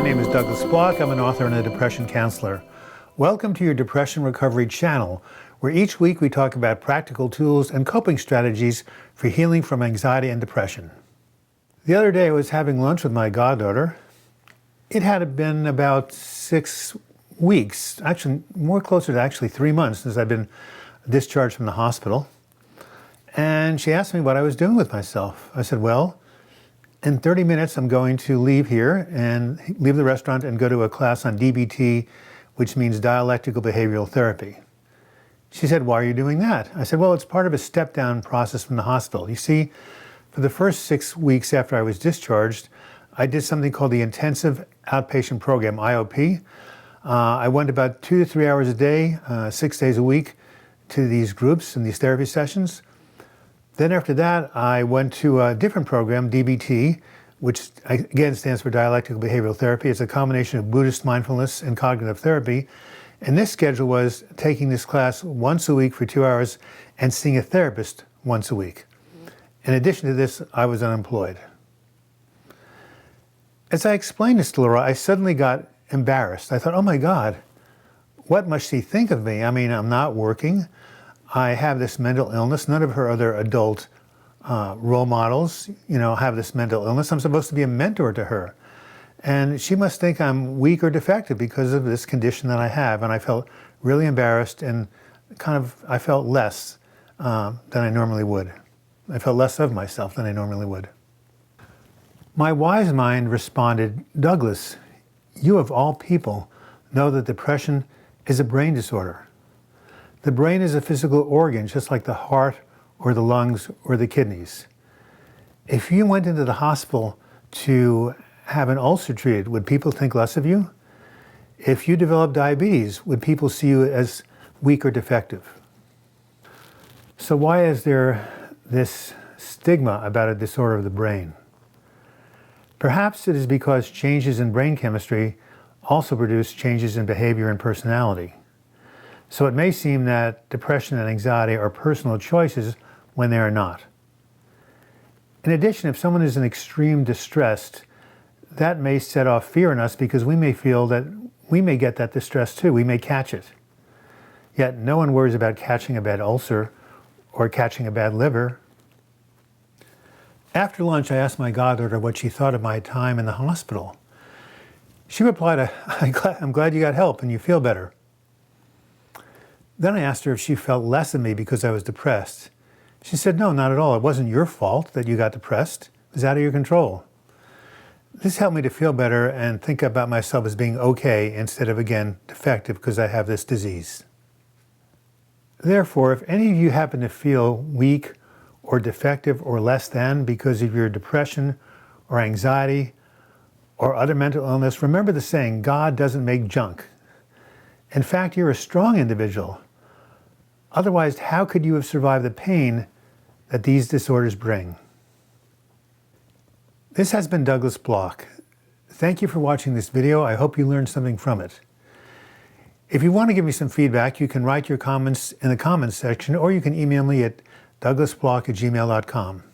name is Douglas Bloch. I'm an author and a depression counselor. Welcome to your Depression Recovery channel, where each week we talk about practical tools and coping strategies for healing from anxiety and depression. The other day I was having lunch with my goddaughter. It had been about 6 weeks, actually more closer to 3 months since I've been discharged from the hospital. And she asked me what I was doing with myself. I said, well, in 30 minutes I'm going to leave here and leave the restaurant and go to a class on DBT, which means dialectical behavioral therapy. She said, why are you doing that? I said, well, it's part of a step-down process from the hospital. You see, for the first 6 weeks after I was discharged, I did something called the Intensive Outpatient Program, IOP. I went about 2 to 3 hours a day, 6 days a week, to these groups and these therapy sessions. Then after that, I went to a different program, DBT, which again stands for Dialectical Behavioral Therapy. It's a combination of Buddhist mindfulness and cognitive therapy. And this schedule was taking this class once a week for 2 hours and seeing a therapist once a week. In addition to this, I was unemployed. As I explained this to Laura, I suddenly got embarrassed. I thought, oh my God, what must she think of me? I mean, I'm not working. I have this mental illness. None of her other adult role models, have this mental illness. I'm supposed to be a mentor to her. And she must think I'm weak or defective because of this condition that I have. And I felt really embarrassed and I felt less than I normally would. I felt less of myself than I normally would. My wise mind responded, Douglas, you of all people know that depression is a brain disorder. The brain is a physical organ, just like the heart or the lungs or the kidneys. If you went into the hospital to have an ulcer treated, would people think less of you? If you developed diabetes, would people see you as weak or defective? So why is there this stigma about a disorder of the brain? Perhaps it is because changes in brain chemistry also produce changes in behavior and personality. So it may seem that depression and anxiety are personal choices when they are not. In addition, if someone is in extreme distress, that may set off fear in us because we may feel that we may get that distress too. We may catch it. Yet no one worries about catching a bad ulcer or catching a bad liver. After lunch, I asked my goddaughter what she thought of my time in the hospital. She replied, I'm glad you got help and you feel better. Then I asked her if she felt less of me because I was depressed. She said, no, not at all. It wasn't your fault that you got depressed. It was out of your control. This helped me to feel better and think about myself as being okay instead of, again, defective because I have this disease. Therefore, if any of you happen to feel weak or defective or less than because of your depression or anxiety or other mental illness, remember the saying, God doesn't make junk. In fact, you're a strong individual. Otherwise, how could you have survived the pain that these disorders bring? This has been Douglas Bloch. Thank you for watching this video. I hope you learned something from it. If you want to give me some feedback, you can write your comments in the comments section, or you can email me at douglasbloch@gmail.com.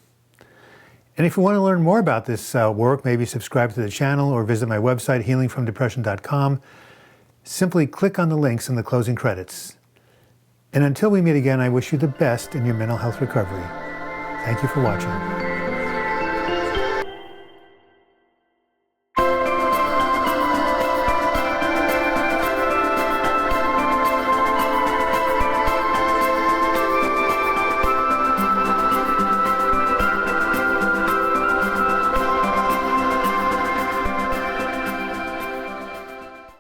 And if you want to learn more about this work, maybe subscribe to the channel or visit my website, healingfromdepression.com. Simply click on the links in the closing credits. And until we meet again, I wish you the best in your mental health recovery. Thank you for watching.